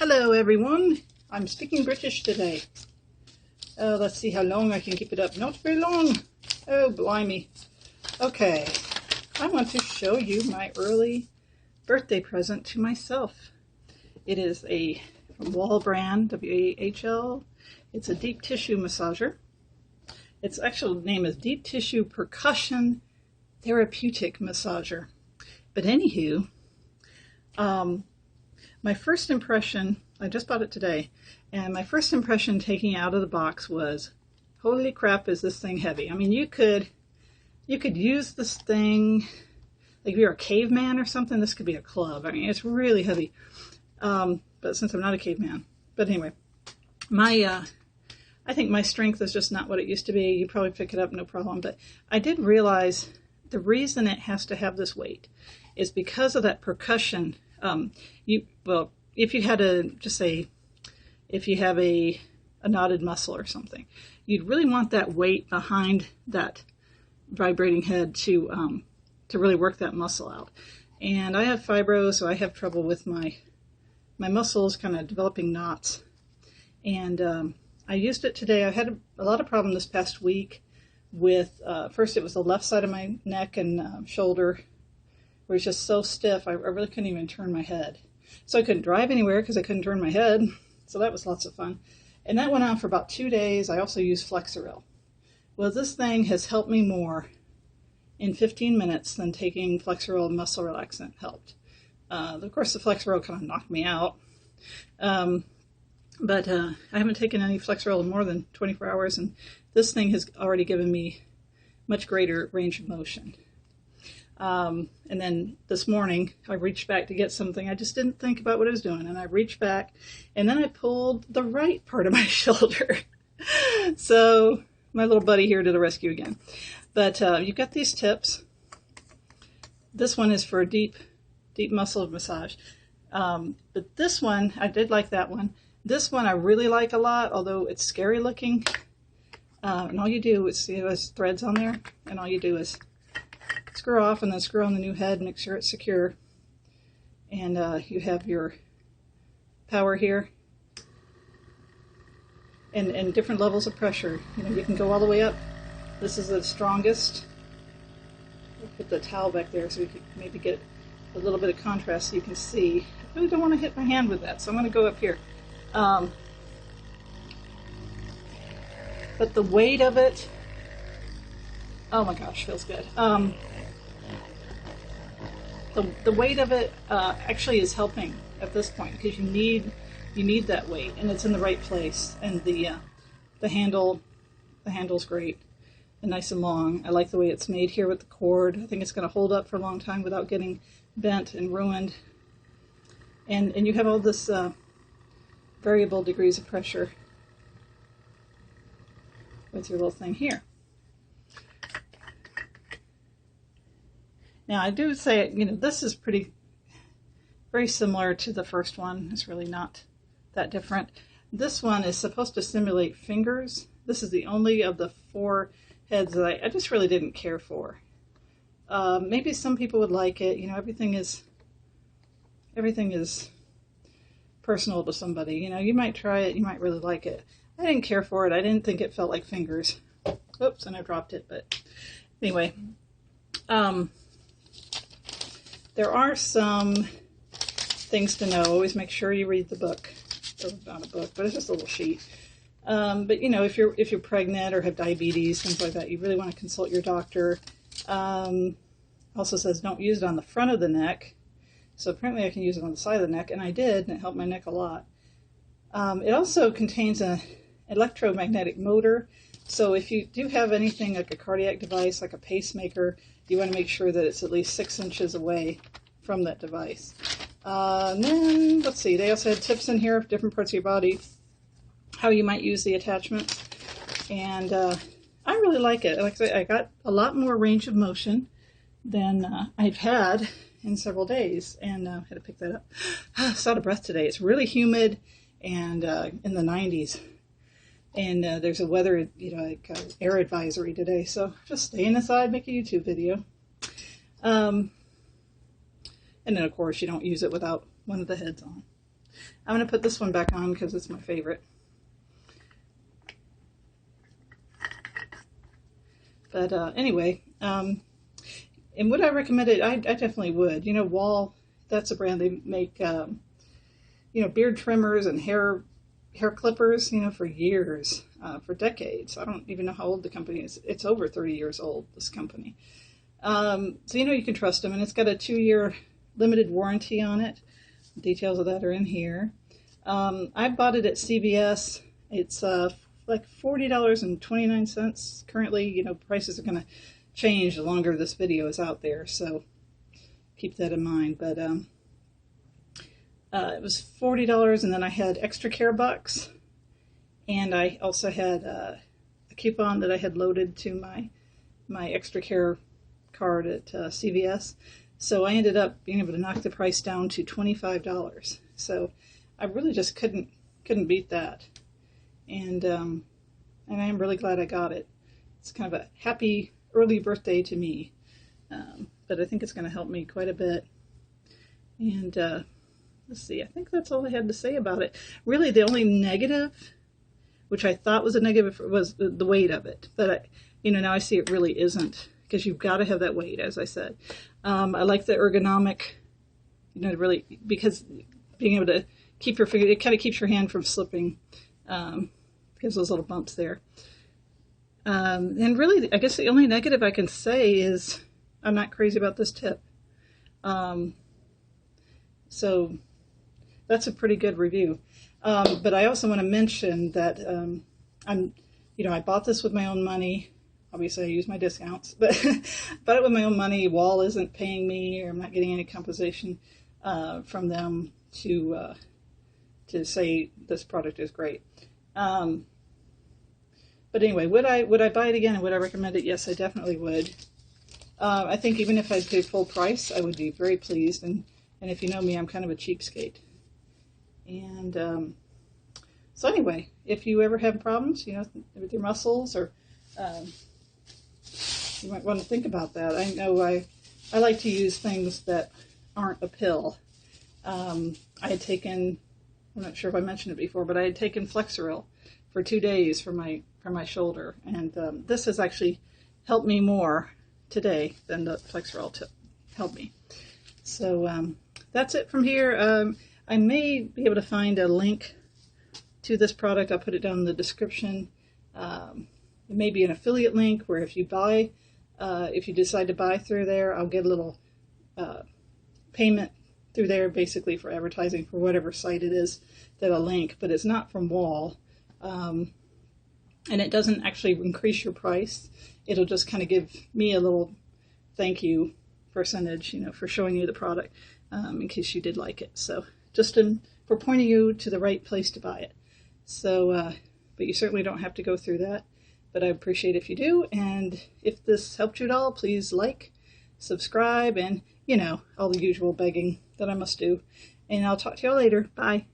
Hello everyone, I'm speaking British today. Let's see how long I can keep it up. Not very long. Oh, blimey. Okay, I want to show you my early birthday present to myself. It is a from Wahl brand, W-A-H-L. It's a deep tissue massager. Its actual name is Deep Tissue Percussion Therapeutic Massager. But anywho, my first impression, I just bought it today, and my first impression taking it out of the box was, holy crap, is this thing heavy. I mean, you could use this thing, like if you're a caveman or something, this could be a club. I mean, it's really heavy. But since I'm not a caveman. But anyway, I think my strength is just not what it used to be. You probably pick it up, no problem. But I did realize the reason it has to have this weight is because of that percussion. If you had if you have a knotted muscle or something, you'd really want that weight behind that vibrating head to really work that muscle out. And I have fibro, so I have trouble with my muscles kind of developing knots. And I used it today. I had a lot of problem this past week with, first it was the left side of my neck and shoulder, where it's just so stiff, I really couldn't even turn my head. So I couldn't drive anywhere because I couldn't turn my head. So that was lots of fun. And that went on for about 2 days. I also used Flexeril. Well, this thing has helped me more in 15 minutes than taking Flexeril muscle relaxant helped. Of course, the Flexeril kind of knocked me out. But I haven't taken any Flexeril in more than 24 hours, and this thing has already given me much greater range of motion. And then this morning, I reached back to get something. I just didn't think about what I was doing, and I reached back, and then I pulled the right part of my shoulder. So my little buddy here to the rescue again. But you've got these tips. This one is for a deep muscle massage. But this one, I did like that one. This one I really like a lot, although it's scary looking. And all you do is, see those threads on there? And all you do is screw off and then screw on the new head and make sure it's secure. And you have your power here. And different levels of pressure. You know, you can go all the way up. This is the strongest. I'll put the towel back there so we could maybe get a little bit of contrast so you can see. I really don't want to hit my hand with that, so I'm going to go up here. But the weight of it, oh my gosh, feels good. The weight of it actually is helping at this point because you need that weight, and it's in the right place. And the handle's great and nice and long. I like the way it's made here with the cord. I think it's going to hold up for a long time without getting bent and ruined. And you have all this variable degrees of pressure with your little thing here. Now I do say, you know, this is very similar to the first one. It's really not that different. This one is supposed to simulate fingers. This is the only of the 4 heads that I just really didn't care for. Maybe some people would like it. You know, everything is personal to somebody. You know, you might try it, you might really like it. I didn't care for it. I didn't think it felt like fingers. Oops, and I dropped it, but anyway. There are some things to know. Always make sure you read the book. Or not a book, but it's just a little sheet. But you know, if you're pregnant or have diabetes, things like that, you really want to consult your doctor. Also says don't use it on the front of the neck. So apparently I can use it on the side of the neck, and I did, and it helped my neck a lot. It also contains an electromagnetic motor. So if you do have anything like a cardiac device, like a pacemaker, you want to make sure that it's at least 6 inches away from that device. And then, let's see, they also had tips in here for different parts of your body, how you might use the attachments. And I really like it. Like I say, I got a lot more range of motion than I've had in several days, and I had to pick that up. I was out of breath today. It's really humid and in the 90s. And there's a weather, you know, like air advisory today. So just staying inside, make a YouTube video. And then, of course, you don't use it without one of the heads on. I'm going to put this one back on because it's my favorite. But anyway, and would I recommend it? I definitely would. You know, Wahl, that's a brand. They make, you know, beard trimmers and hair clippers, you know, for years, for decades. I don't even know how old the company is. It's over 30 years old, this company. So, you know, you can trust them. And it's got a 2-year limited warranty on it. Details of that are in here. I bought it at CVS. It's like $40.29 currently. You know, prices are going to change the longer this video is out there, so keep that in mind. But it was $40, and then I had extra care bucks, and I also had a coupon that I had loaded to my extra care card at CVS. So I ended up being able to knock the price down to $25. So I really just couldn't beat that. And I am really glad I got it. It's kind of a happy early birthday to me. But I think it's going to help me quite a bit. And let's see, I think that's all I had to say about it. Really, the only negative, which I thought was a negative, was the weight of it. But, you know, now I see it really isn't, because you've got to have that weight, as I said. I like the ergonomic, you know, really, because being able to keep your finger, it kind of keeps your hand from slipping, because those little bumps there. And really, I guess the only negative I can say is I'm not crazy about this tip. So that's a pretty good review. But I also want to mention that I bought this with my own money. Obviously, I use my discounts, but bought it with my own money. Wahl isn't paying me, or I'm not getting any compensation from them to say this product is great. But anyway, would I buy it again, and would I recommend it? Yes, I definitely would. I think even if I paid full price, I would be very pleased. And if you know me, I'm kind of a cheapskate. And so anyway, if you ever have problems, you know, with your muscles, or you might want to think about that. I know I like to use things that aren't a pill. I had taken, I'm not sure if I mentioned it before, but I had taken Flexeril for 2 days for my shoulder, and this has actually helped me more today than the Flexeril tip helped me. So that's it from here. I may be able to find a link to this product. I'll put it down in the description. It may be an affiliate link where if you buy, if you decide to buy through there, I'll get a little payment through there, basically for advertising for whatever site it is that I'll link. But it's not from Wahl. And it doesn't actually increase your price. It'll just kind of give me a little thank you percentage, you know, for showing you the product, in case you did like it. So just for pointing you to the right place to buy it. So, but you certainly don't have to go through that. But I appreciate if you do. And if this helped you at all, please like, subscribe, and, you know, all the usual begging that I must do. And I'll talk to you all later. Bye.